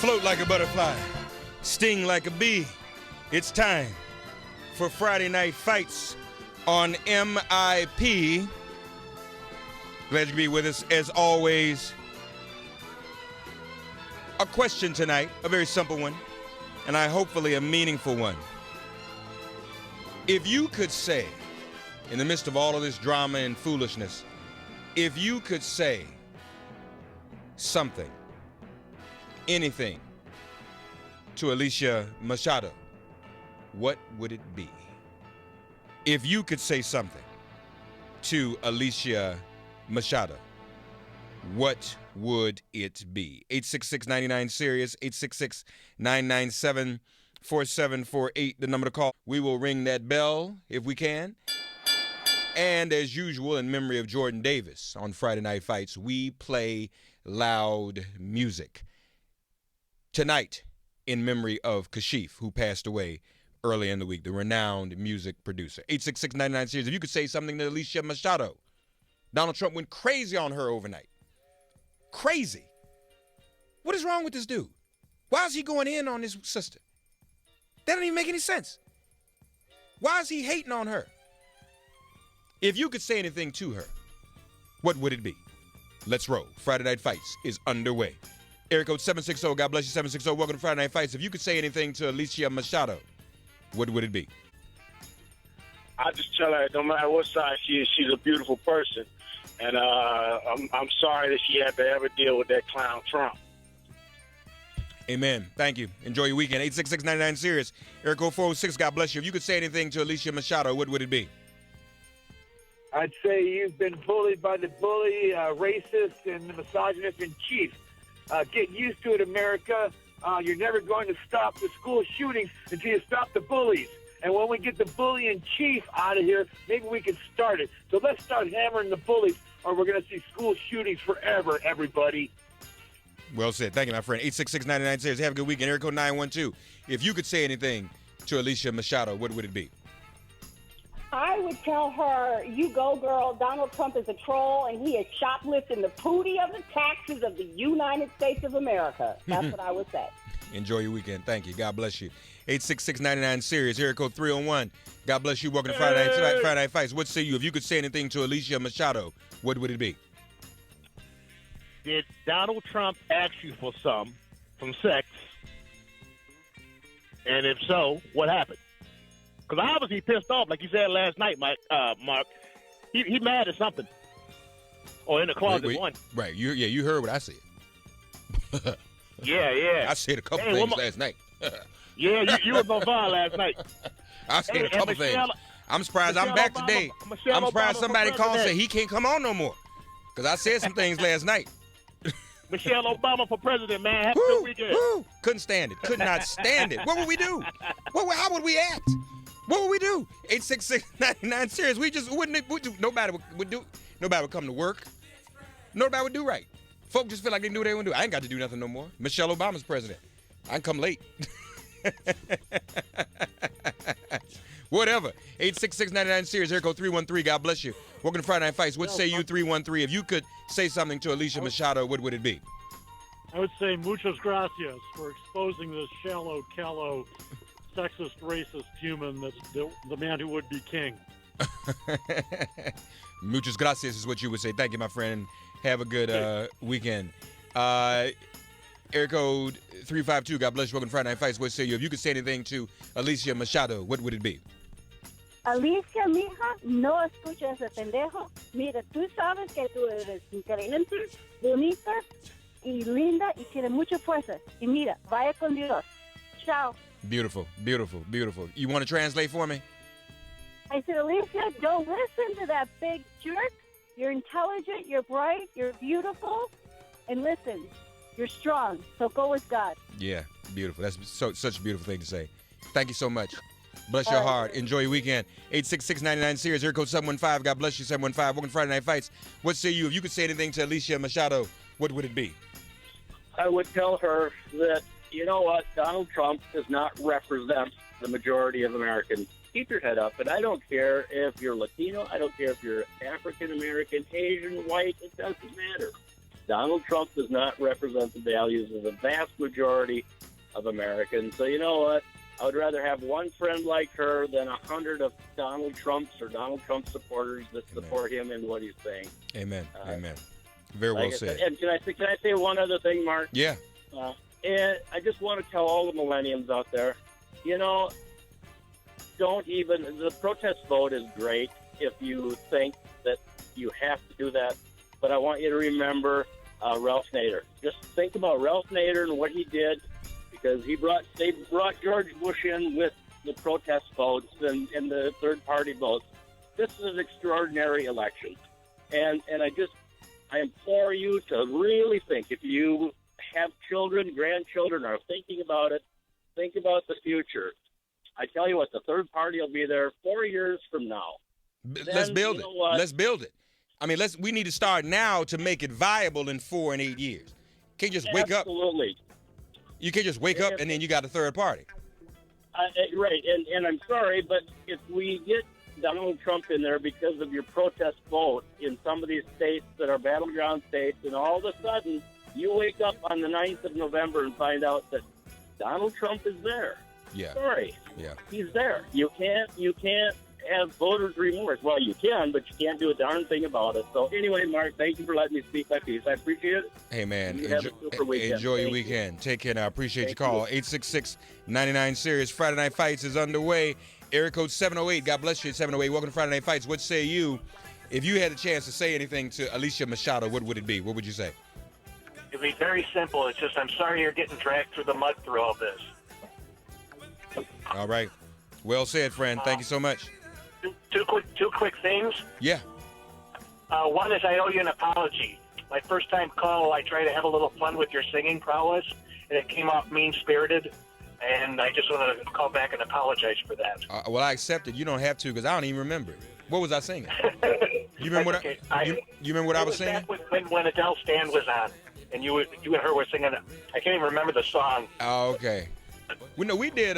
Float like a butterfly, sting like a bee. It's time for Friday Night Fights on MIP. Glad you could be with us as always. A question tonight, a very simple one, and hopefully a meaningful one. If you could say, in the midst of all of this drama and foolishness, if you could say something, anything, to Alicia Machado, what would it be? If you could say something to Alicia Machado, what would it be? 866-99-SIRIUS, 866-997-4748, the number to call. We will ring that bell if we can. And as usual, in memory of Jordan Davis on Friday Night Fights, we play loud music. Tonight, in memory of Kashif, who passed away early in the week, the renowned music producer. 866-99-SIRIUS. If you could say something to Alicia Machado. Donald Trump went crazy on her overnight. Crazy. What is wrong with this dude? Why is he going in on his sister? That doesn't even make any sense. Why is he hating on her? If you could say anything to her, what would it be? Let's roll. Friday Night Fights is underway. Area code 760. God bless you, 760. Welcome to Friday Night Fights. If you could say anything to Alicia Machado, what would it be? I just tell her, no matter what side she is, she's a beautiful person. And I'm sorry that she had to ever deal with that clown Trump. Amen. Thank you. Enjoy your weekend. 866-99-SIRIUS. Area code 406. God bless you. If you could say anything to Alicia Machado, what would it be? I'd say you've been bullied by the bully, racist, and the misogynist in chief. Get used to it, America. You're never going to stop the school shootings until you stop the bullies. And when we get the bully in chief out of here, maybe we can start it. So let's start hammering the bullies, or we're going to see school shootings forever, everybody. Well said. Thank you, my friend. 866-99-SIRIUS. Have a good weekend. Area code 912. If you could say anything to Alicia Machado, what would it be? I would tell her, you go, girl. Donald Trump is a troll, and he is shoplifting the booty of the taxes of the United States of America. That's what I would say. Enjoy your weekend. Thank you. God bless you. 866-99-SIRIUS. Area code 301. God bless you. Welcome to Friday Night Fights. What say you? If you could say anything to Alicia Machado, what would it be? Did Donald Trump ask you for some from sex? And if so, what happened? Because obviously he pissed off, like you said last night, Mark. He mad at something. Or in the closet, one. Right. You heard what I said. Yeah. I said a couple things last night. Yeah, you was on fire last night. I said a couple things. I'm surprised I'm back today. I'm surprised somebody called and said he can't come on no more. Because I said some things last night. Michelle Obama for president, man. Have a good weekend. Couldn't stand it. Could not stand it. What would we do? How would we act? What would we do? 866-99-SIRIUS. We just wouldn't. Nobody would do. Nobody would come to work. Nobody would do right. Folk just feel like they can do what they want to do. I ain't got to do nothing no more. Michelle Obama's president. I can come late. Whatever. 866-99-SIRIUS. Here go 313. God bless you. Welcome to Friday Night Fights. What say you, 313? If you could say something to Alicia Machado, what would it be? I would say muchas gracias for exposing this shallow, callow, sexist, racist human that's the man who would be king. Muchas gracias is what you would say. Thank you, my friend. Have a good weekend. Area code 352. God bless you. Welcome to Friday Night Fights. What say you? If you could say anything to Alicia Machado, what would it be? Alicia, mija, no escuches ese pendejo. Mira, tú sabes que tú eres inteligente, bonita y linda y tiene mucha fuerza. Y mira, vaya con Dios. Ciao. Beautiful, beautiful, beautiful. You want to translate for me? I said, Alicia, don't listen to that big jerk. You're intelligent, you're bright, you're beautiful. And listen, you're strong, so go with God. Yeah, beautiful. That's such a beautiful thing to say. Thank you so much. Bless your heart. Enjoy your weekend. 866-99-SIRIUS. Area code 715. God bless you, 715. Welcome to Friday Night Fights. What say you? If you could say anything to Alicia Machado, what would it be? I would tell her that, you know what, Donald Trump does not represent the majority of Americans. Keep your head up, and I don't care if you're Latino, I don't care if you're African American, Asian, white, it doesn't matter. Donald Trump does not represent the values of the vast majority of Americans. So you know what? I would rather have one friend like her than 100 of Donald Trump's or Donald Trump supporters that support him in what he's saying. Amen. Amen. Very well said. And can I say one other thing, Mark? Yeah. And I just want to tell all the millenniums out there, you know, the protest vote is great if you think that you have to do that. But I want you to remember Ralph Nader. Just think about Ralph Nader and what he did, because they brought George Bush in with the protest votes and the third-party votes. This is an extraordinary election. And I implore you to really think, if you have children, grandchildren, are thinking about it, think about the future. I tell you what, the third party will be there 4 years from now. Let's build it. Let's build it. I mean, we need to start now to make it viable in 4 and 8 years. Can't just wake up. Absolutely. You can't just wake up and then you got a third party. Right, and I'm sorry, but if we get Donald Trump in there because of your protest vote in some of these states that are battleground states, and all of a sudden you wake up on the 9th of November and find out that Donald Trump is there. Yeah. Sorry. Yeah. He's there. You can't have voters' remorse. Well, you can, but you can't do a darn thing about it. So anyway, Mark, thank you for letting me speak my piece. I appreciate it. Hey, man, enjoy your weekend. Take care now. I appreciate your call. 866-99-SIRIUS. Friday Night Fights is underway. Area code 708. God bless you, 708. Welcome to Friday Night Fights. What say you? If you had a chance to say anything to Alicia Machado, what would it be? What would you say? It'd be very simple. It's just, I'm sorry you're getting dragged through the mud through all this. All right. Well said, friend. Thank you so much. Two quick things. Yeah. One is I owe you an apology. My first time call, I tried to have a little fun with your singing prowess, and it came off mean-spirited, and I just wanted to call back and apologize for that. Well, I accept it. You don't have to, because I don't even remember. What was I singing? You remember what you remember what I was singing? When Adele Stand was on, and you and her were singing. I can't even remember the song. Oh, okay. We did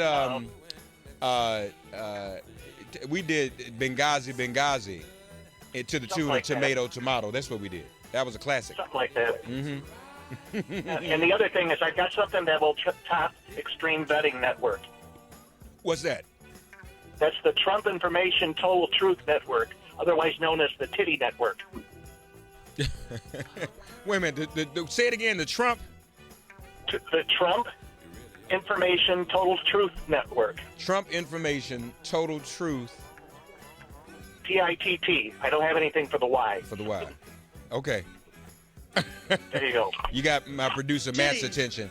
we did Benghazi to the tune of Tomato. That's what we did. That was a classic. Something like that. Mm-hmm. And the other thing is, I got something that will top Extreme Betting Network. What's that? That's the Trump Information Total Truth Network, otherwise known as the Titty Network. Wait a minute. Say it again. The Trump. The Trump Information Total Truth Network. Trump Information Total Truth. TITT. I don't have anything for the Y. For the Y. Okay. There you go. You got my producer Matt's attention.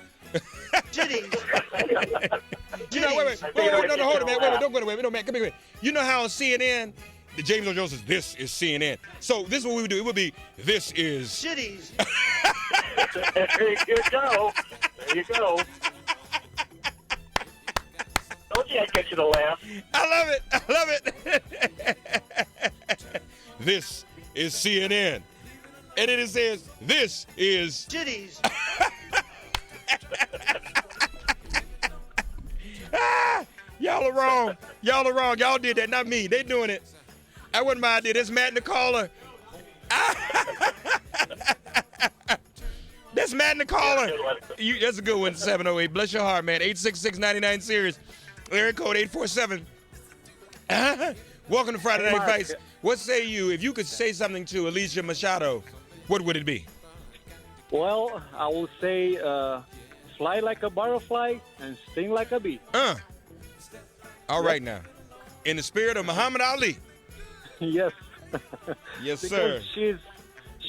Titties. You know, wait, no, hold it, man. Wait, don't go away. No, man, come here. You know how on CNN, James Earl Jones says, this is CNN. So this is what we would do. It would be, this is... Shitties. There you go. There you go. Told you I'd get you to laugh. I love it. This is CNN. And then it says, this is... Titties. Y'all are wrong. Y'all did that, not me. They doing it. That wasn't my idea. That's Matt and the caller. That's Matt and the caller. That's a good one, 708. Bless your heart, man. 866-99-SIRIUS. Area code 847. Welcome to Friday Night Fights. What say you? If you could say something to Alicia Machado, what would it be? Well, I will say fly like a butterfly and sting like a bee. All right now. In the spirit of Muhammad Ali. Yes. Yes, because sir.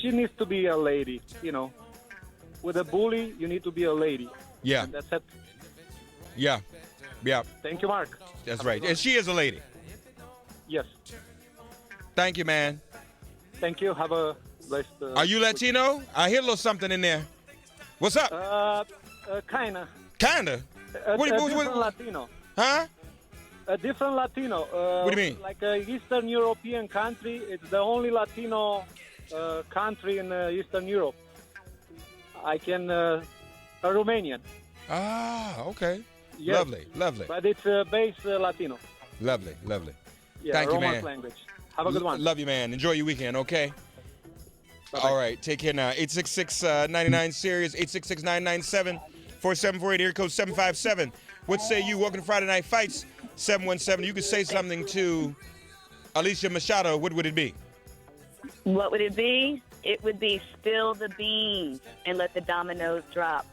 She needs to be a lady, you know. With a bully, you need to be a lady. Yeah. And that's it. Yeah. Thank you, Mark. That's right. And she is a lady. Yes. Thank you, man. Thank you. Have a blessed... Are you Latino? I hear a little something in there. What's up? Kinda. Kinda? What different Latino. Huh? A different Latino. What do you mean? Like an Eastern European country. It's the only Latino country in Eastern Europe. I can... a Romanian. Ah, okay. Yes. Lovely. But it's base Latino. Lovely. Yeah, Thank you, Romance man. language. Have a good one. Love you, man. Enjoy your weekend, okay? Bye-bye. All right, take care now. 866-99-SIRIUS, 866-997-4748, area code 757. What say you? Welcome to Friday Night Fights, 717. You could say something to Alicia Machado. What would it be? What would it be? It would be spill the beans and let the dominoes drop.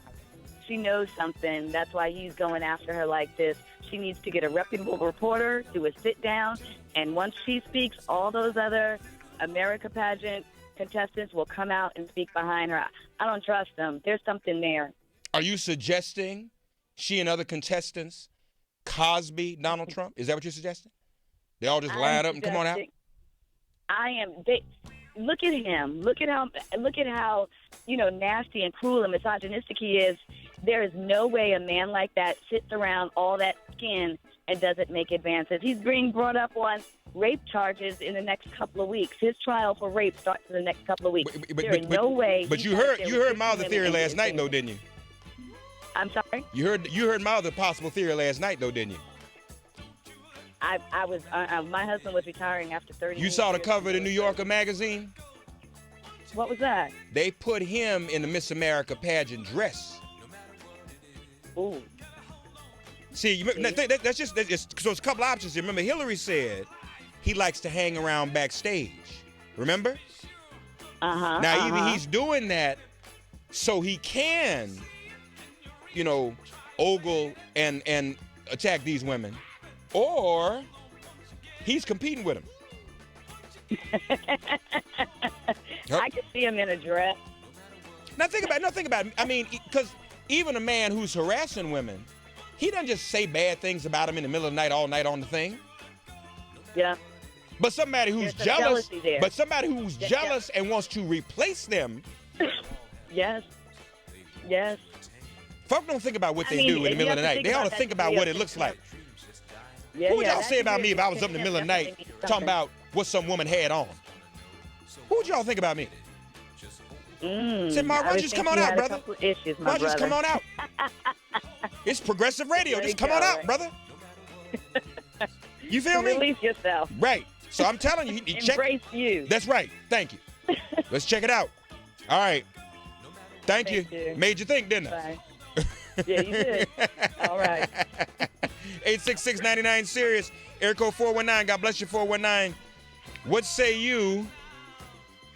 She knows something. That's why he's going after her like this. She needs to get a reputable reporter, do a sit down, and once she speaks, all those other America pageant contestants will come out and speak behind her. I don't trust them. There's something there. Are you suggesting she and other contestants Cosby Donald Trump? Is that what you're suggesting? They all just line up and come on out? Look at him. Look at how nasty and cruel and misogynistic he is. There is no way a man like that sits around all that skin and doesn't make advances. He's being brought up on rape charges in the next couple of weeks. His trial for rape starts in the next couple of weeks. There is no way. But you heard my other theory last night, though, didn't you? I'm sorry? You heard my other possible theory last night, though, didn't you? I was my husband was retiring after 30 years. You saw the cover of the New Yorker magazine? What was that? They put him in the Miss America pageant dress. Ooh. See, that's just so it's a couple options here. Remember, Hillary said he likes to hang around backstage. Remember? Now, either he's doing that so he can, ogle and attack these women, or he's competing with them. I could see him in a dress. Now think about it. I mean, because even a man who's harassing women, he doesn't just say bad things about them in the middle of the night, all night on the thing. Yeah. But somebody who's jealous, and wants to replace them. Yes. Folk don't think about what they do in the middle of the night. They ought to think about what it looks like. Yeah, what would y'all say about me if I was up in the middle of the night talking about what some woman had on? What would y'all think about me? Say, Mark, why don't you just come on out, brother? Why don't you just come on out? It's progressive radio. Just come on out, brother. You feel me? Release yourself. Right. So I'm telling you. Embrace you. That's right. Thank you. Let's check it out. All right. Thank you. Made you think, didn't I? Yeah, you did. All right. 866-99-SIRIUS. Air code 419. God bless you, 419.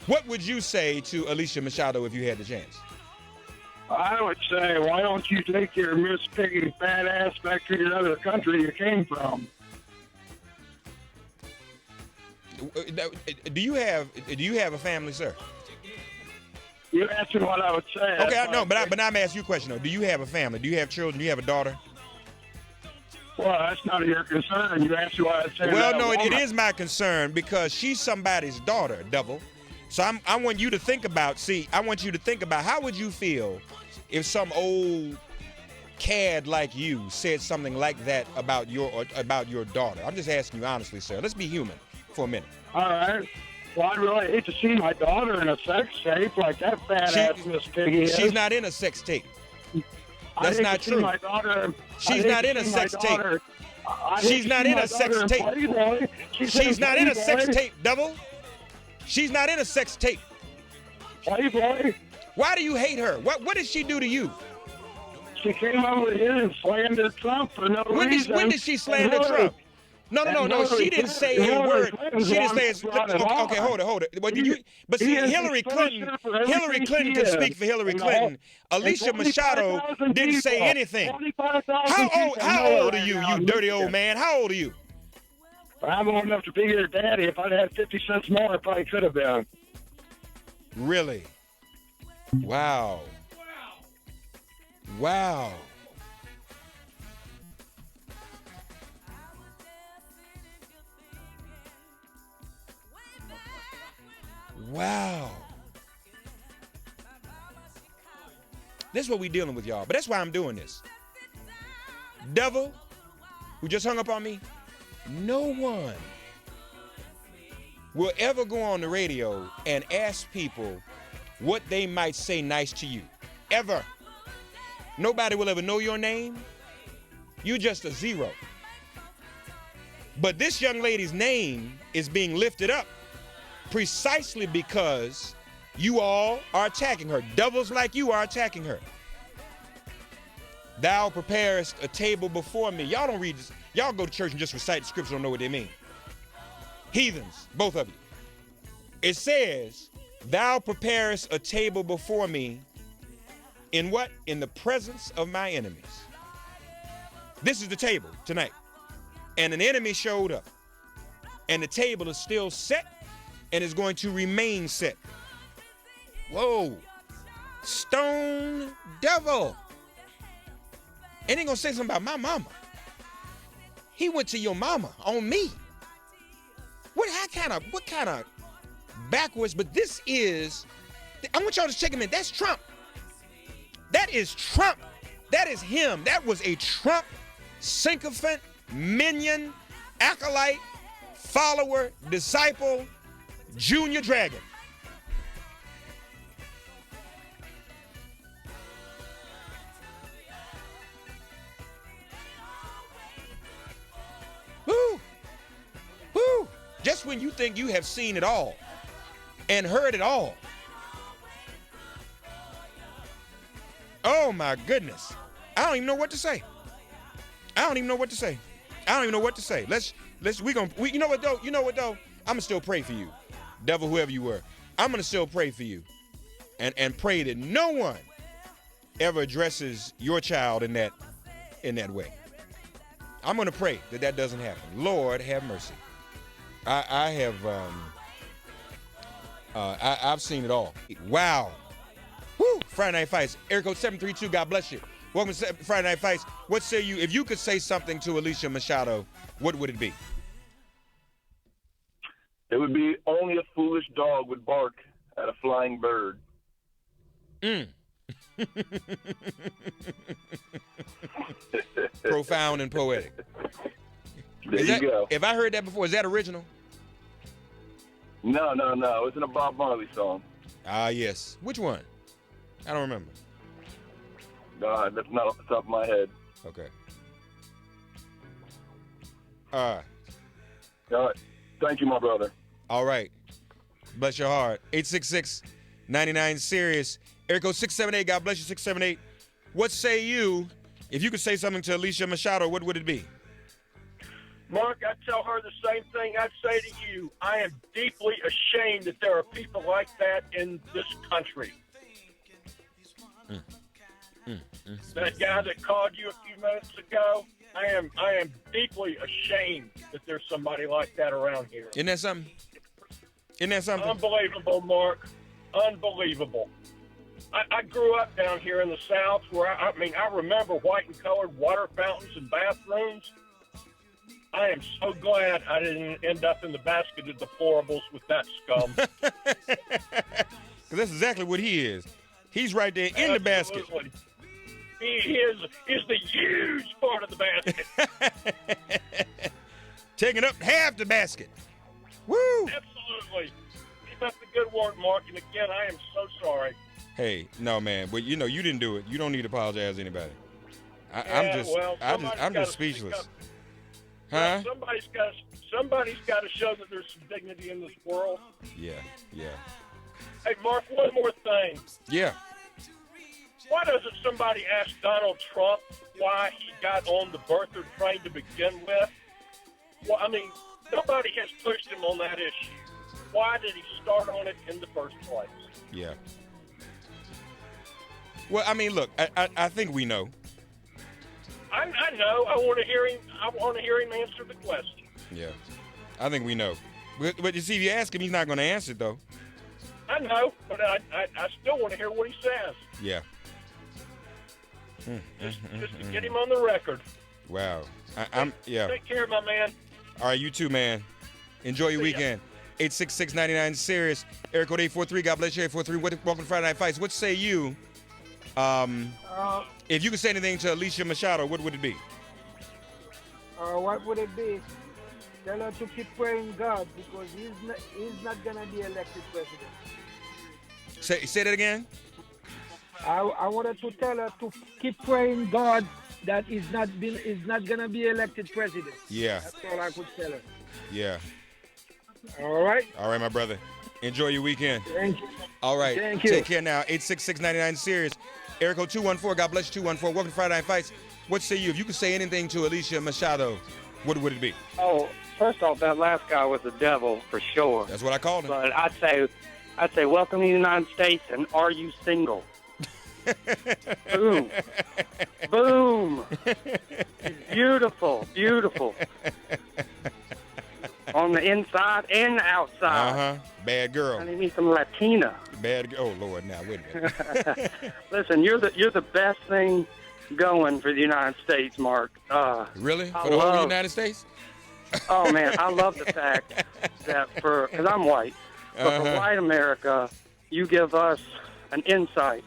What would you say to Alicia Machado if you had the chance? I would say, why don't you take your Miss Piggy fat ass back to your other country you came from? Do you have a family, sir? You asked me what I would say. Okay, no, but I'm asking you a question though. Do you have a family? Do you have children? Do you have a daughter? Well, that's none of your concern. You asked me what I'd say. Well, no, it is my concern because she's somebody's daughter, Devil. So I want you to think about. How would you feel if some old cad like you said something like that about your daughter? I'm just asking you honestly, sir. Let's be human for a minute. All right. Well, I'd really hate to see my daughter in a sex tape like that fat-ass Miss Piggy is. She's not in a sex tape. That's not true. My daughter, she's not in a sex tape. She's not in a sex tape. She's not in a sex tape, Devil. She's not in a sex tape. Playboy. Why do you hate her? What did she do to you? She came over here and slandered Trump for no reason. When did she slander Trump? No. She didn't say a word. She didn't say. Okay, hold it. But see, Hillary Clinton could speak for Hillary Clinton. Alicia Machado didn't say anything. How old are you, you dirty old man? How old are you? I'm old enough to be your daddy. If I'd had 50 cents more, I probably could have been. Really? Wow. Wow. Wow. This is what we're dealing with, y'all. But that's why I'm doing this. Devil, who just hung up on me, no one will ever go on the radio and ask people what they might say nice to you. Ever. Nobody will ever know your name. You're just a zero. But this young lady's name is being lifted up precisely because You all are attacking her. Devils like you are attacking her. Thou preparest a table before me. Y'all don't read this. Y'all go to church and just recite the scripture, don't know what they mean. Heathens, both of you. It says, thou preparest a table before me in what? In the presence of my enemies. This is the table tonight. And an enemy showed up. And the table is still set and is going to remain set. Whoa. Stone devil. And he gonna say something about my mama. He went to your mama on me. What kind of backwards, but this is, I want y'all to check him in. That's Trump. That is Trump. That is him. That was a Trump sycophant, minion, acolyte, follower, disciple, junior dragon. Woo! Woo! Just when you think you have seen it all and heard it all. Oh my goodness. I don't even know what to say. I don't even know what to say. You know what though? I'ma still pray for you. Devil, whoever you were. I'm gonna still pray for you. And pray that no one ever addresses your child in that way. I'm gonna pray that doesn't happen. Lord, have mercy. I've seen it all. Wow. Woo! Friday Night Fights. Area code 732. God bless you. Welcome to Friday Night Fights. What say you? If you could say something to Alicia Machado, what would it be? It would be only a foolish dog would bark at a flying bird. Profound and poetic. There you go. If I heard that before, is that original? No. It's in a Bob Marley song. Ah, yes. Which one? I don't remember. That's not off the top of my head. Okay. All right. Thank you, my brother. All right. Bless your heart. 866-99-SIRIUS. Area code 678. God bless you, 678. What say you? If you could say something to Alicia Machado, what would it be? Mark, I tell her the same thing I'd say to you. I am deeply ashamed that there are people like that in this country. That guy that called you a few minutes ago, I am deeply ashamed that there's somebody like that around here. Isn't that something? Unbelievable, Mark. Unbelievable. I grew up down here in the South where, I remember white and colored water fountains and bathrooms. I am so glad I didn't end up in the basket of deplorables with that scum. Because that's exactly what he is. He's right there in the basket. He is the huge part of the basket. Taking up half the basket. Woo! Absolutely. Keep up the good work, Mark. And again, I am so sorry. Hey, no, man. But you didn't do it. You don't need to apologize to anybody. I'm just speechless. Huh? Somebody's got to show that there's some dignity in this world. Yeah. Hey, Mark, one more thing. Yeah. Why doesn't somebody ask Donald Trump why he got on the birther train to begin with? Well, nobody has pushed him on that issue. Why did he start on it in the first place? Yeah. Well, look, I think we know. I know. I want to hear him answer the question. Yeah. I think we know. But you see, if you ask him, he's not going to answer it, though. I know, but I still want to hear what he says. Yeah. Just to get him on the record. Wow. Take care, my man. All right, you too, man. Enjoy your weekend. 866-99-SIRIUS. Area code 843. God bless you, 843. Welcome to Friday Night Fights. What say you? If you could say anything to Alicia Machado, what would it be? What would it be? Tell her to keep praying God because he's not going to be elected president. Say that again? I wanted to tell her to keep praying God that he's not going to be elected president. Yeah. That's all I could tell her. Yeah. All right? All right, my brother. Enjoy your weekend. Thank you. All right. Thank you. Take care now. 866-99 Serious. Erico 214. God bless you. 214. Welcome to Friday Night Fights. What say you? If you could say anything to Alicia Machado, what would it be? Oh, first off, that last guy was the devil for sure. That's what I called him. But I'd say, welcome to the United States, and are you single? Boom. Boom. Beautiful, beautiful. On the inside and the outside. Bad girl. I need some Latina. Bad. Oh Lord, now wait a minute. Listen, you're the best thing going for the United States, Mark. Really? For the whole United States? Oh man, I love the fact that because I'm white, but for white America, you give us an insight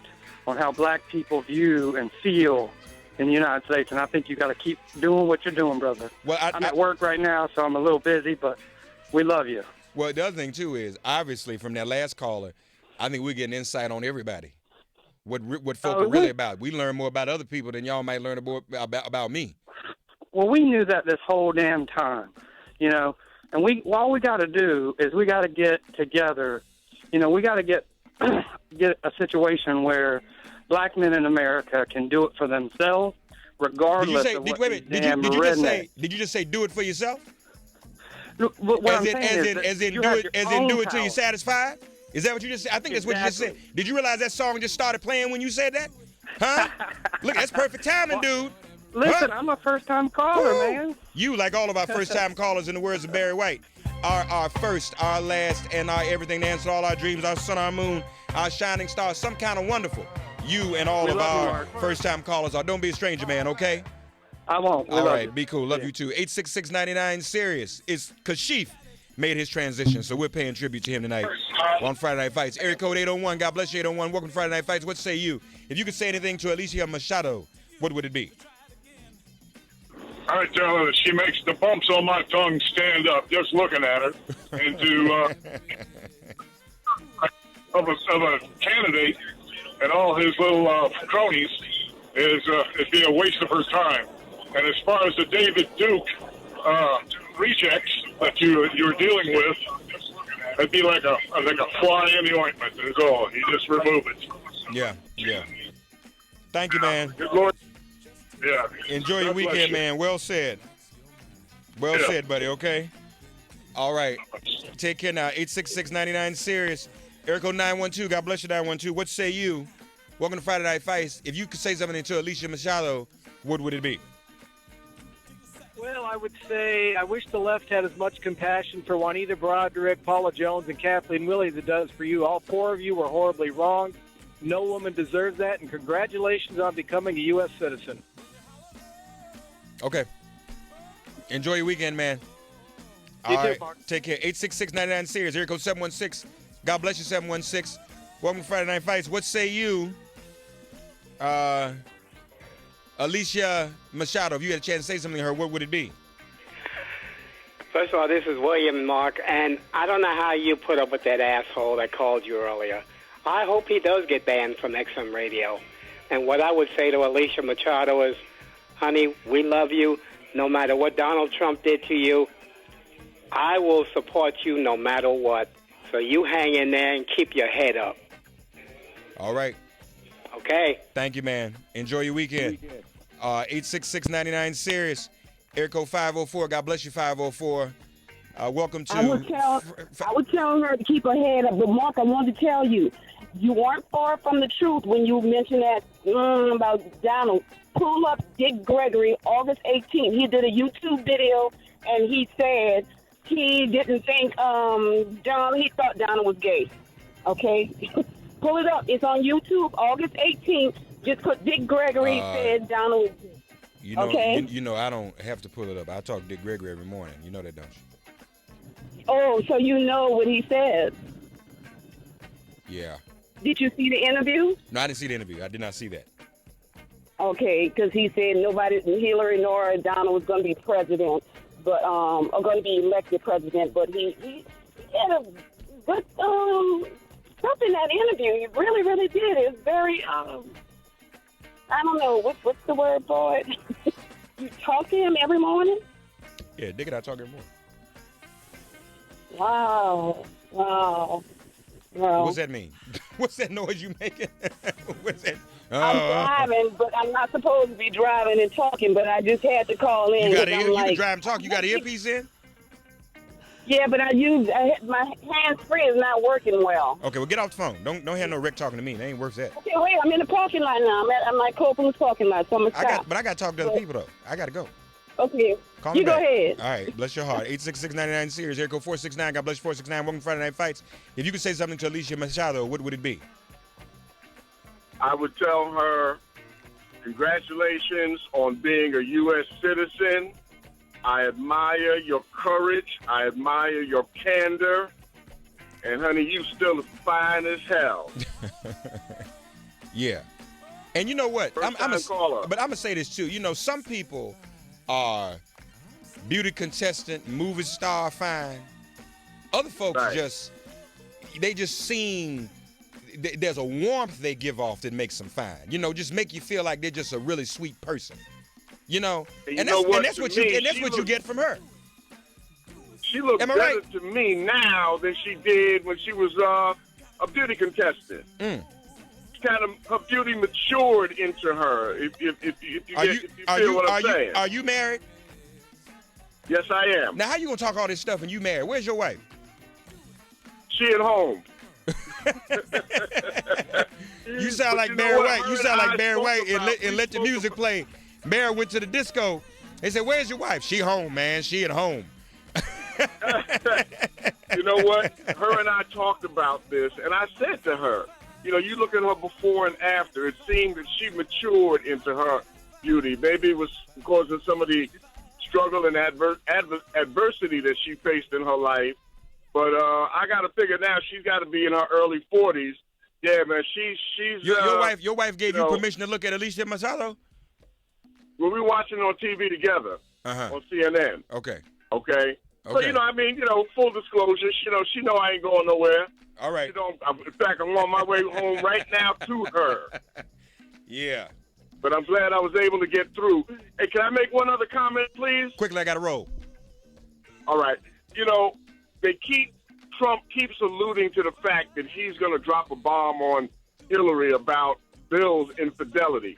on how black people view and feel in the United States, and I think you got to keep doing what you're doing, brother. Well, I'm at work right now, so I'm a little busy, but we love you. Well, the other thing too is obviously from that last caller, I think we're getting insight on everybody. What folk are really about. We learn more about other people than y'all might learn about me. Well, we knew that this whole damn time, you know, and all we got to do is we got to get together. You know, we got to get a situation where black men in America can do it for themselves, regardless of what Did you just say do it for yourself? No, as in do it till you're satisfied? Is that what you just said? I think that's what you just said. Did you realize that song just started playing when you said that? Huh? Look, that's perfect timing, dude. Listen, I'm a first-time caller, man. You, like all of our first-time callers, in the words of Barry White, are our first, our last, and our everything to answer all our dreams, our sun, our moon, our shining star, some kind of wonderful. You and all of our first-time callers are. Don't be a stranger, man, okay? I won't. All right, be cool. Love you too. 866-99 Serious. It's Kashif made his transition, so we're paying tribute to him tonight on Friday Night Fights. Area code 801. God bless you, 801. Welcome to Friday Night Fights. What say you? If you could say anything to Alicia Machado, what would it be? I tell her that she makes the bumps on my tongue stand up just looking at her, and to of a candidate and all his little cronies is being a waste of her time. And as far as the David Duke rejects that you're dealing with, it'd be like a fly in the ointment. Is all. You just remove it. Yeah. Thank you, man. Good Lord. Yeah. Enjoy your weekend, man. Well said. Well said, buddy, okay? All right. Take care now. 866-99 Serious. Erico 912. God bless you, 912. What say you? Welcome to Friday Night Fights. If you could say something to Alicia Machado, what would it be? Well, I would say I wish the left had as much compassion for Juanita Broderick, Paula Jones, and Kathleen Willey as it does for you. All four of you were horribly wronged. No woman deserves that, and congratulations on becoming a U.S. citizen. Okay. Enjoy your weekend, man. You All too, right. Mark. Take care. 866-99 Series. Here goes 716. God bless you, 716. Welcome to Friday Night Fights. What say you, Alicia Machado? If you had a chance to say something to her, what would it be? First of all, this is William, Mark, and I don't know how you put up with that asshole that called you earlier. I hope he does get banned from XM Radio. And what I would say to Alicia Machado is, honey, we love you. No matter what Donald Trump did to you, I will support you no matter what. So you hang in there and keep your head up. All right. Okay. Thank you, man. Enjoy your weekend. 866-99 Serious. Erico 504. God bless you, 504. Welcome to... I was telling her to keep her head up. But, Mark, I wanted to tell you, you weren't far from the truth when you mentioned that about Donald. Pull up Dick Gregory, August 18th. He did a YouTube video, and he said he didn't think Donald, he thought Donald was gay. Okay? Pull it up. It's on YouTube, August 18th. Just put Dick Gregory said Donald was gay. You know, okay? You know I don't have to pull it up. I talk to Dick Gregory every morning. You know that, don't you? Oh, so you know what he said. Yeah. Did you see the interview? No, I didn't see the interview. I did not see that. Okay, because he said nobody, Hillary nor Donald was going to be president, but or going to be elected president. But he had a good stuff in that interview. He really, really did. It was very I don't know what's the word for it. You talk to him every morning. Yeah, Dick and I talk every morning. Wow. Well, What's that mean? What's that noise you making? What's that? I'm driving, but I'm not supposed to be driving and talking, but I just had to call in. You got I'm you like, can drive and talk. You got an earpiece in? Yeah, but my hands-free is not working well. Okay, well, get off the phone. Don't have no Rick talking to me. That ain't worth that. Okay, wait, I'm in the parking lot now. I'm at Copeland's parking lot, so I'm going to stop. But I got to talk to other people, though. I got to go. Okay. Call me you go back. ahead. All right, bless your heart. 866-99 series, air code 469. God bless you, 469. Welcome to Friday Night Fights. If you could say something to Alicia Machado, what would it be? I would tell her, congratulations on being a U.S. citizen. I admire your courage. I admire your candor. And, honey, you still as fine as hell. Yeah. And you know what? But I'm going to say this, too. You know, some people are beauty contestant, movie star fine. Other folks they just seem, there's a warmth they give off that makes them fine. You know, just make you feel like they're just a really sweet person. You know? And that's what you get from her. She looks better to me now than she did when she was a beauty contestant. Kind of her beauty matured into her. If you feel what I'm saying. Are you married? Yes, I am. Now, how you gonna talk all this stuff and you married? Where's your wife? She at home. You sound like Barry White. You sound like Barry White and let the music play. Barry went to the disco. They said, "Where's your wife?" She home, man. She at home. You know what? Her and I talked about this, and I said to her, you know, you look at her before and after, it seemed that she matured into her beauty. Maybe it was because of some of the struggle and adversity that she faced in her life. But I got to figure now she's got to be in her early 40s. Yeah, man, she's your wife gave you permission to look at Alicia Machado? Well, we watching on TV together on CNN. Okay. So, you know, I mean, you know, full disclosure, she know I ain't going nowhere. All right. In fact, I'm on my way home right now to her. Yeah. But I'm glad I was able to get through. Hey, can I make one other comment, please? Quickly, I got to roll. All right. You know, Trump keeps alluding to the fact that he's going to drop a bomb on Hillary about Bill's infidelity.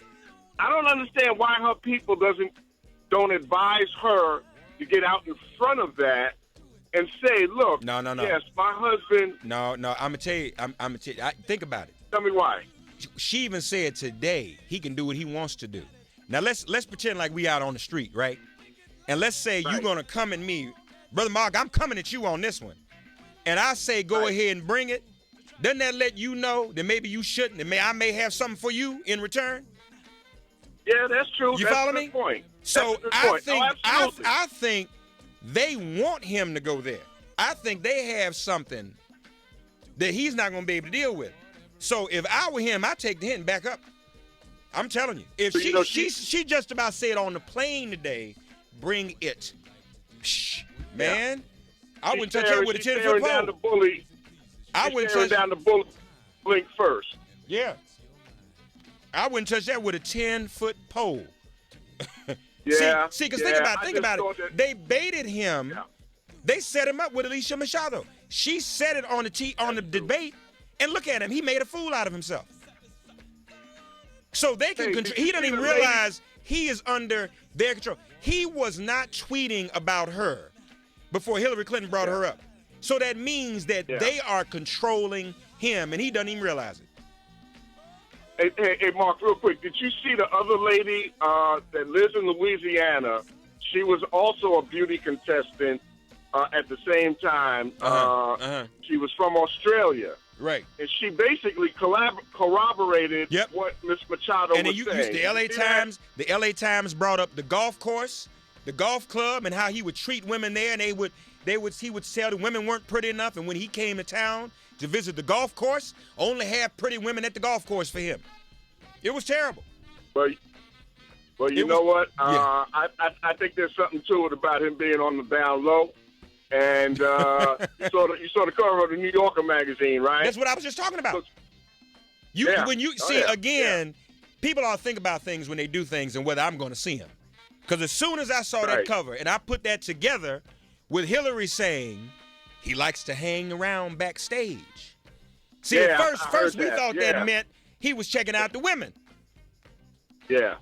I don't understand why her people don't advise her to get out in front of that and say, look, no. Yes, my husband. No, I'm gonna tell you. I'm gonna tell you. Think about it. Tell me why. She even said today he can do what he wants to do. Now let's pretend like we out on the street, right? And let's say you're gonna come at me, Brother Mark. I'm coming at you on this one, and I say go ahead and bring it. Doesn't that let you know that maybe you shouldn't, and I may have something for you in return? Yeah, that's true. You that's follow a good me? Point. So I think they want him to go there. I think they have something that he's not going to be able to deal with. So if I were him, I'd take the hint and back up. I'm telling you. If she just about said on the plane today, bring it. Shh, man. I wouldn't touch her with a 10-foot pole. Down the bully. I wouldn't touch down the bully. Blink first. Yeah. I wouldn't touch that with a 10-foot pole. Yeah. See, because think about it. They baited him. Yeah. They set him up with Alicia Machado. She said it on the debate, and look at him. He made a fool out of himself. So they can control. He doesn't even realize he is under their control. He was not tweeting about her before Hillary Clinton brought her up. So that means that they are controlling him, and he doesn't even realize it. Hey, Mark, real quick. Did you see the other lady that lives in Louisiana? She was also a beauty contestant at the same time. She was from Australia. Right. And she basically corroborated what Miss Machado was saying. The LA Times brought up the golf course, the golf club, and how he would treat women there, and he would tell the women weren't pretty enough, and when he came to town to visit the golf course, only had pretty women at the golf course for him. It was terrible. Well, you know what? I think there's something to it about him being on the down low. And you saw the cover of the New Yorker magazine, right? That's what I was just talking about. People ought to think about things when they do things and whether I'm going to see them. Because as soon as I saw that cover and I put that together with Hillary saying he likes to hang around backstage, See, Yeah, at first I heard we that. thought Yeah. that meant he was checking out the women. Yeah.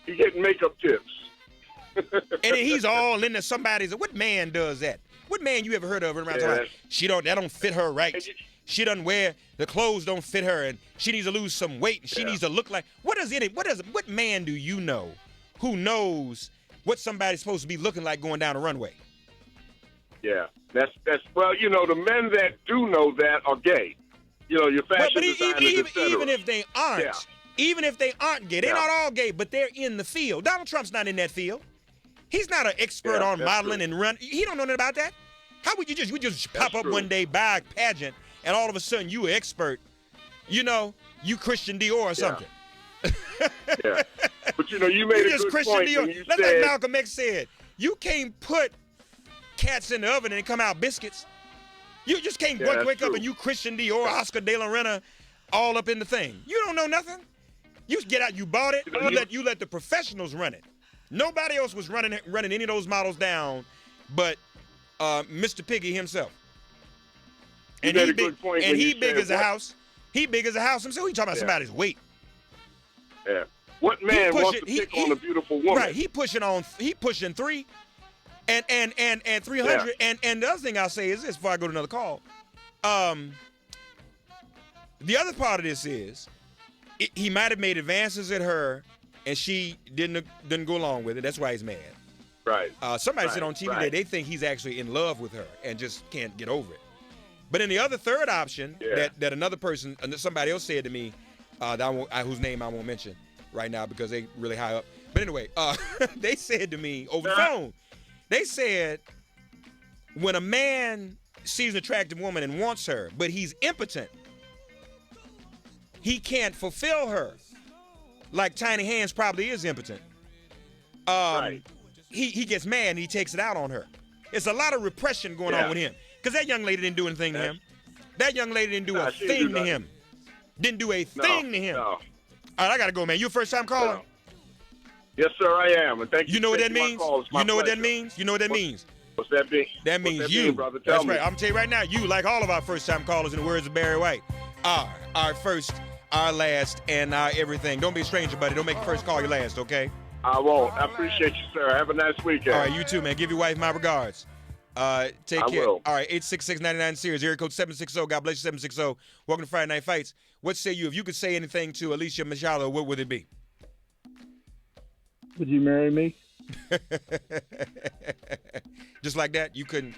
He getting makeup tips. And then he's all into somebody's. What man does that? What man you ever heard of around Yeah. time? That don't fit her right. She doesn't wear the clothes don't fit her, and she needs to lose some weight, and she needs to look like. What man do you know who knows what somebody's supposed to be looking like going down a runway? Yeah. That's well, you know, the men that do know that are gay. You know, your fashion designers, et cetera. Even if they aren't, Yeah. even if they aren't gay, they're Yeah. not all gay, but they're in the field. Donald Trump's not in that field. He's not an expert on that's modeling true. and run. He don't know nothing about that. How would you just pop up one day, buy a pageant, and all of a sudden you an expert? You know, you Christian Dior or something. Yeah. But you know, you made a just good Christian point Dior. when you That's said, like Malcolm X said. You can't put cats in the oven and they come out biscuits. You just can't Yeah, that's wake up true. and you Christian Dior, Oscar De La Renta, all up in the thing. You don't know nothing. You just get out. You bought it. You let the professionals run it. Nobody else was running any of those models down, but Mr. Piggy himself. And made he a good big. point And when he you big said as a what- house. He big as a house himself. He talking about Yeah. somebody's weight. Yeah. What man wants to pick on a beautiful woman? Right. He pushing 3 and 300. Yeah. And the other thing I'll say is this before I go to another call. The other part of this is he might have made advances at her and she didn't go along with it. That's why he's mad. Right. Somebody Right, said on TV right. that they think he's actually in love with her and just can't get over it. But in the other third option that another person, somebody else said to me, whose name I won't mention right now because they really high up. But anyway, they said to me over the phone, they said when a man sees an attractive woman and wants her, but he's impotent, he can't fulfill her. Like Tiny Hands probably is impotent. He gets mad and he takes it out on her. It's a lot of repression going on with him. Because that young lady didn't do anything to him. That young lady didn't do a she didn't thing do to nothing. him. Didn't do a thing to him. No. All right, I got to go, man. You a first-time caller? Yes, sir, I am. And thank you. You know for what that taking my means? call. It's my You know what that pleasure. means? You know what that means? What's that mean? That What's means that you. mean, brother? Tell That's me. right. I'm going to tell you right now, you, like all of our first-time callers, in the words of Barry White, are our first, our last, and our everything. Don't be a stranger, buddy. Don't make your first call your last, okay? I won't. I appreciate you, sir. Have a nice weekend. All right, you too, man. Give your wife my regards. Take I care. will. All right, 866-99 series, area code 760. God bless you, 760. Welcome to Friday Night Fights. What say you? If you could say anything to Alicia Machado, what would it be? Would you marry me? Just like that? You couldn't.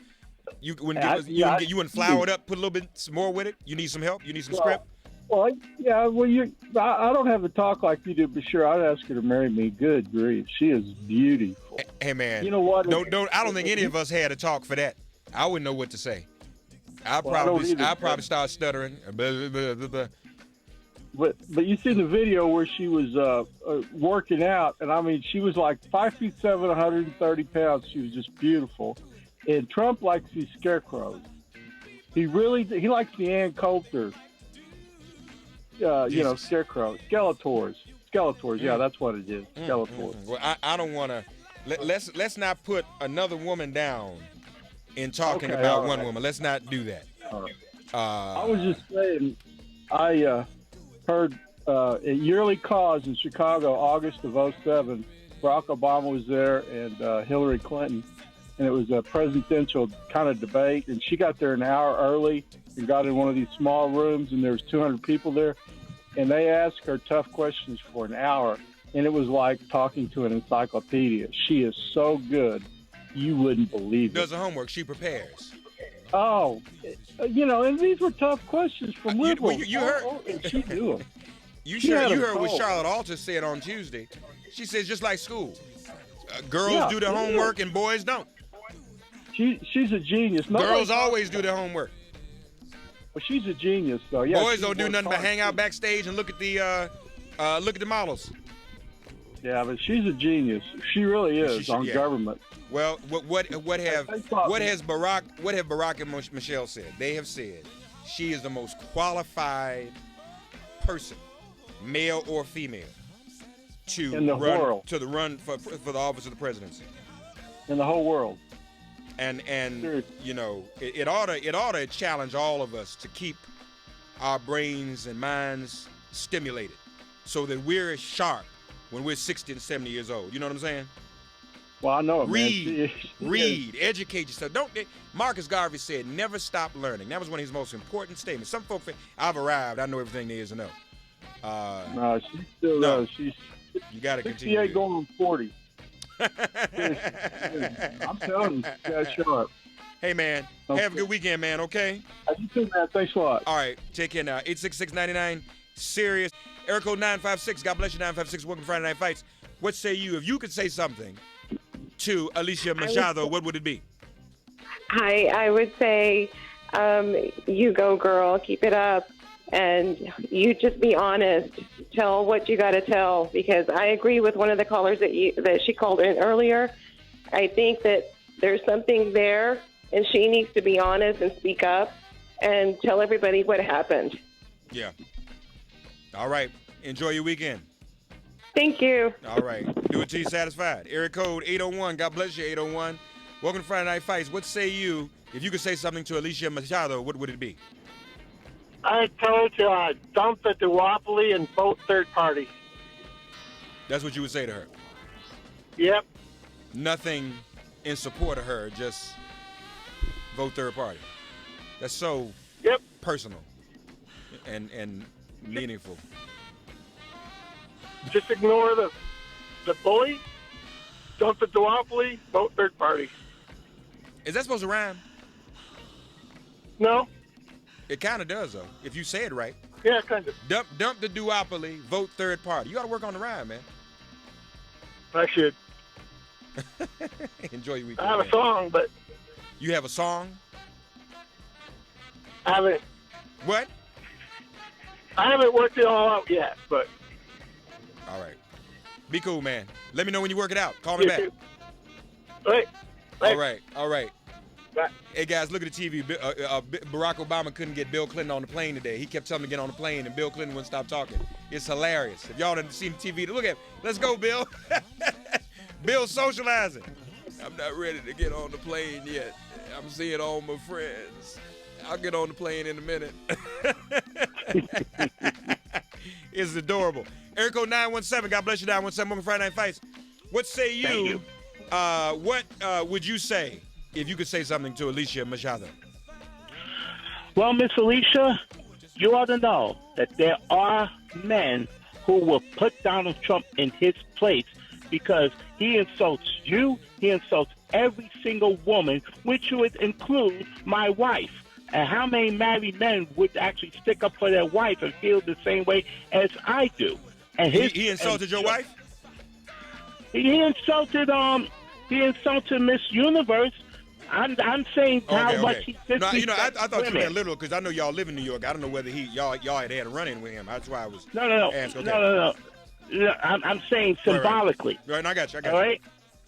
You wouldn't. Yeah, You wouldn't flour it up. Put a little bit more with it. You need some help. You need some script. Well, yeah. Well, I don't have to talk like you do, but sure, I'd ask her to marry me. Good grief, she is beautiful. Hey man, You know what? Don't. I don't think any of us had a talk for that. I wouldn't know what to say. I'll Well, I don't either. probably start stuttering. Blah, blah, blah, blah. But you see the video where she was working out, and I mean, she was like 5'7", 130 pounds. She was just beautiful. And Trump likes these scarecrows. He likes the Ann Coulter. Scarecrow, Skeletors. Yeah, that's what it is. Skeletors. Well, I don't want to. Let's not put another woman down in talking Okay, about all one right. woman. Let's not do that. I was just saying, I heard at Yearly Cause in Chicago, August of '07, Barack Obama was there and Hillary Clinton, and it was a presidential kind of debate, and she got there an hour early and got in one of these small rooms, and there was 200 people there, and they asked her tough questions for an hour, and it was like talking to an encyclopedia. She is so good, you wouldn't believe it. Does the homework. She prepares. Oh, and these were tough questions from liberals. You heard. And she knew them. You She had them heard what cold. Charlotte Alter said on Tuesday. She says just like school, girls Yeah, do their yeah. homework and boys don't. She's a genius. Girls always do their homework. Well, she's a genius, though. Yeah, Boys she don't do works nothing but hard. hang out backstage and look at the models. Yeah, but she's a genius. She really is on yeah. government. Well, what have Barack and Michelle said? They have said she is the most qualified person, male or female, to In the run world. to the run for the office of the presidency. In the whole world. And you know, it ought to challenge all of us to keep our brains and minds stimulated so that we're sharp when we're 60 and 70 years old. You know what I'm saying? Well, I know it, Read, man. read, educate yourself. Marcus Garvey said, never stop learning. That was one of his most important statements. Some folks think, I've arrived, I know everything there is to know. No, she's still, no. she's You got to 68 continue. going on 40. I'm telling you, that's sharp. Hey, man, have a good weekend, man, okay? You too, man. Thanks a lot. All right, take care now. 866-99, serious. Air code 956, God bless you, 956, welcome to Friday Night Fights. What say you? If you could say something to Alicia Machado, what would it be? I would say, you go, girl. Keep it up. And you just be honest. Tell what you got to tell. Because I agree with one of the callers that she called in earlier. I think that there's something there, and she needs to be honest and speak up and tell everybody what happened. Yeah. All right. Enjoy your weekend. Thank you. All right. Do it till you're satisfied. Area code 801. God bless you, 801. Welcome to Friday Night Fights. What say you? If you could say something to Alicia Machado, what would it be? I told you I'd dump the duopoly and vote third party. That's what you would say to her? Yep. Nothing in support of her, just vote third party. That's so personal and meaningful. Just ignore the bully, dump the duopoly, vote third party. Is that supposed to rhyme? No. It kind of does, though, if you say it right. Yeah, kind of. Dump the duopoly, vote third party. You got to work on the rhyme, man. I should. Enjoy your weekend. I have a song, but... You have a song? I haven't... What? I haven't worked it all out yet, but... All right. Be cool, man. Let me know when you work it out. Call me back. Wait. All right. All right. Bye. Hey, guys, look at the TV. Barack Obama couldn't get Bill Clinton on the plane today. He kept telling him to get on the plane, and Bill Clinton wouldn't stop talking. It's hilarious. If y'all didn't see the TV, look at him. Let's go, Bill. Bill's socializing. I'm not ready to get on the plane yet. I'm seeing all my friends. I'll get on the plane in a minute. It's adorable. Air code 917. God bless you, 917. Welcome to Friday Night Fights. What say you? What would you say if you could say something to Alicia Machado? Well, Miss Alicia, you ought to know that there are men who will put Donald Trump in his place because he insults you, he insults every single woman, which would include my wife. And how many married men would actually stick up for their wife and feel the same way as I do? And he insulted your wife? He insulted Miss Universe. I'm saying how much he disrespects no, you know, I thought women. you meant literal because I know y'all live in New York. I don't know whether y'all had a run-in with him. That's why I was asking. No. I'm saying symbolically. Right, I got you. All right?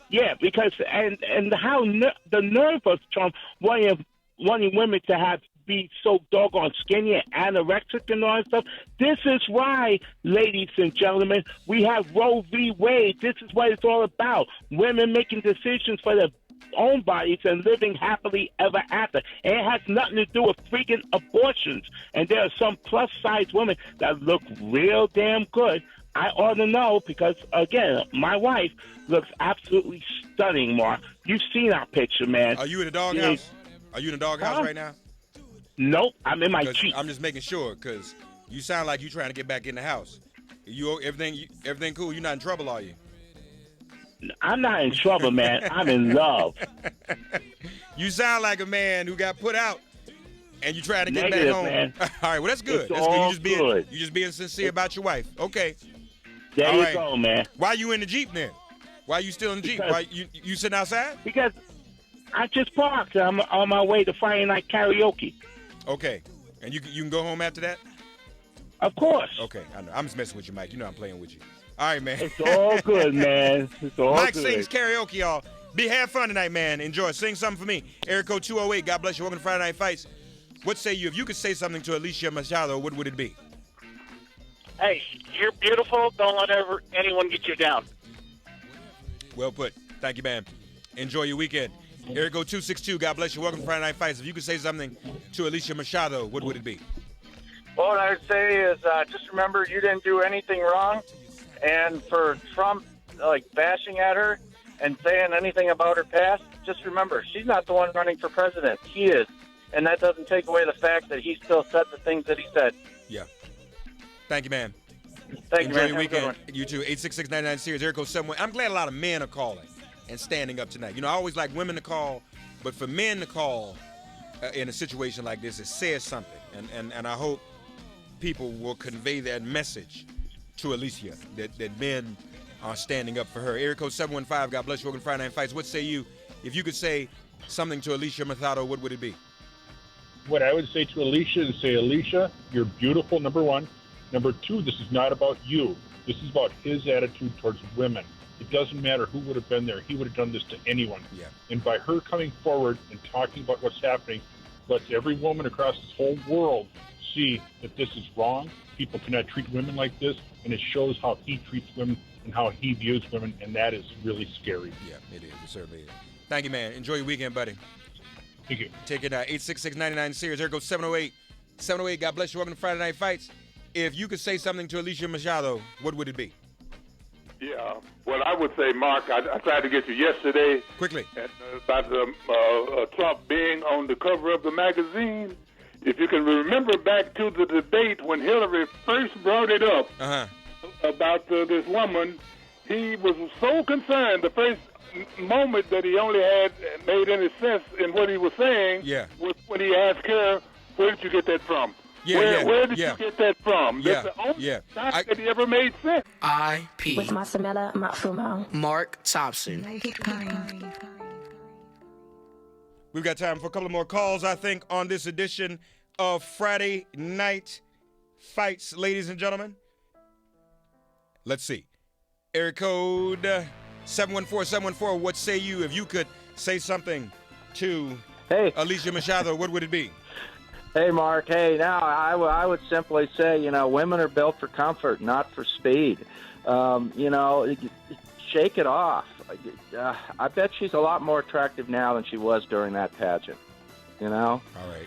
Yeah, because and how the nerve of Trump wanting women to be so doggone skinny and anorexic and all that stuff. This is why, ladies and gentlemen, we have Roe v. Wade. This is what it's all about. Women making decisions for their own bodies and living happily ever after. And it has nothing to do with freaking abortions. And there are some plus-size women that look real damn good. I ought to know because, again, my wife looks absolutely stunning, Mark. You've seen our picture, man. Are you in the doghouse? Are you in the doghouse right now? Nope, I'm in my Jeep. I'm just making sure because you sound like you're trying to get back in the house. Everything cool? You're not in trouble, are you? I'm not in trouble, man. I'm in love. You sound like a man who got put out, and you trying to get Negative, back home. Man. All right, well that's good. It's That's all good. You just being sincere about your wife. Okay. There all you right. go, man. Why you in the Jeep then? Why you still in the Jeep? Because, Why you sitting outside? Because I just parked. I'm on my way to Friday night karaoke. Okay, and you can go home after that? Of course. Okay, I know. I'm just messing with you, Mike. You know I'm playing with you. All right, man. It's all good, man. It's all Mike good. sings karaoke, y'all. Have fun tonight, man. Enjoy. Sing something for me. Area code 208. God bless you. Welcome to Friday Night Fights. What say you? If you could say something to Alicia Machado, what would it be? Hey, you're beautiful. Don't let anyone get you down. Well put. Thank you, man. Enjoy your weekend. Area code 262, God bless you. Welcome to Friday Night Fights. If you could say something to Alicia Machado, what would it be? Well, what I would say is just remember you didn't do anything wrong. And for Trump, bashing at her and saying anything about her past, just remember, she's not the one running for president. He is. And that doesn't take away the fact that he still said the things that he said. Yeah. Thank you, man. Thank Enjoy you, man. your Have a good weekend. one. You too. 866-99 series. Area code 71. I'm glad a lot of men are calling and standing up tonight. I always like women to call, but for men to call in a situation like this, it says something. And I hope people will convey that message to Alicia, that men are standing up for her. Area code 715, God bless you. Welcome to Friday Night Fights. What say you? If you could say something to Alicia Machado, what would it be? What I would say to Alicia is say, Alicia, you're beautiful, number one. Number two, this is not about you. This is about his attitude towards women. It doesn't matter who would have been there. He would have done this to anyone. Yeah. And by her coming forward and talking about what's happening, lets every woman across this whole world see that this is wrong. People cannot treat women like this, and it shows how he treats women and how he views women, and that is really scary. Yeah, it is. It certainly is. Thank you, man. Enjoy your weekend, buddy. Thank you. Take it now. 866-99 series. There goes 708. 708, God bless you. Welcome to Friday Night Fights. If you could say something to Alicia Machado, what would it be? Yeah, well, I would say, Mark, I tried to get you yesterday. Quickly. About Trump being on the cover of the magazine. If you can remember back to the debate when Hillary first brought it up about this woman, he was so concerned the first moment that he only had made any sense in what he was saying was when he asked her, where did you get that from? Where did you get that from? That's the only time that he ever made sense. I.P. With Masamela Matfumo. Mark Thompson. We've got time for a couple more calls, I think, on this edition of Friday Night Fights, ladies and gentlemen. Let's see. Area code 714-714. What say you? If you could say something to Alicia Machado, what would it be? Hey, Mark. Hey, now I would simply say, women are built for comfort, not for speed. Shake it off. I bet she's a lot more attractive now than she was during that pageant. All right.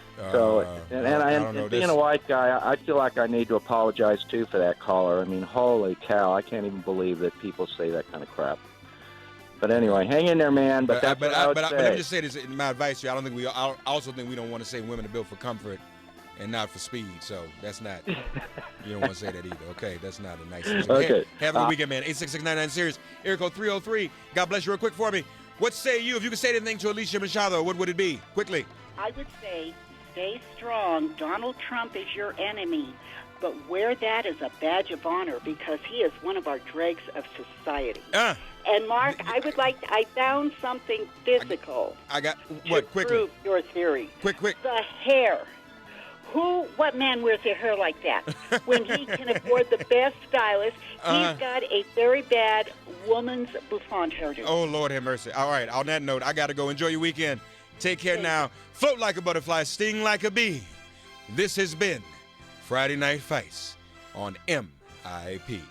And being a white guy, I feel like I need to apologize, too, for that caller. I mean, holy cow, I can't even believe that people say that kind of crap. But anyway, hang in there, man. But let me just say this in my advice to you. I also think we don't want to say women are built for comfort and not for speed. So that's not, you don't want to say that either. Okay, that's not a nice thing. Okay. Have a good weekend, man. 866-99 series. Area code 303. God bless you real quick for me. What say you? If you could say anything to Alicia Machado, what would it be? Quickly. I would say stay strong. Donald Trump is your enemy. But wear that as a badge of honor because he is one of our dregs of society. And Mark, I found something physical. Quickly. Prove your theory. Quick. The hair. What man wears their hair like that? When he can afford the best stylist, he's got a very bad woman's bouffant hairdo. Oh, Lord have mercy. All right, on that note, I got to go. Enjoy your weekend. Take care now. Float like a butterfly, sting like a bee. This has been Friday Night Fights on MIP.